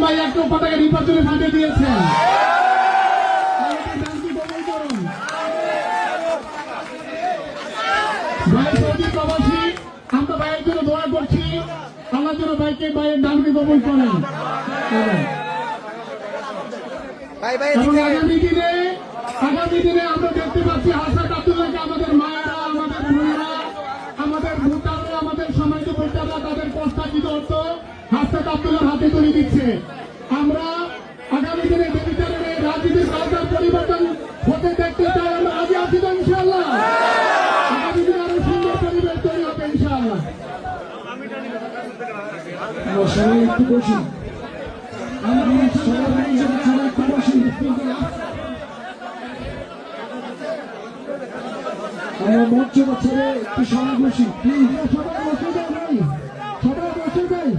ভাই 1 লক্ষ টাকা নির্বাচনে ফাঁদে দিয়েছেন। ভাই সৌদি প্রবাসী, আমরা ভাইয়ের জন্য দোয়া করছি, আল্লাহ যেন ভাইকে ভাইয়ের দানকে কবুল করেন। এবং আগামী দিনে আমরা দেখতে পাচ্ছি হাসান আব্দুল্লাহকে আমাদের মায়েরা, আমাদের বোনেরা, আমাদের ভোটাররা, আমাদের সমাজ ভোটাররা তাদের প্রস্তাবিত অর্থ হাসান আব্দুল্লাহর হাতে তুলে দিচ্ছে। আমরা আগামী দিনে বিচারের এই রাজনীতির কালচার পরিবর্তন হতে দেখতে চাই। আমরা আগে আছি তো ইনশাআল্লাহ, আগামী দিনে আরো সুন্দর পরিবেশ তৈরি হবে ইনশাআল্লাহ। সবাই একটু বসুন, আমরা সবাই একটু বসুন। আমরা মঞ্চ ছেড়ে একটু সবাই বসি, সবাই বসে যায় ভাই, সবাই বসে যায়।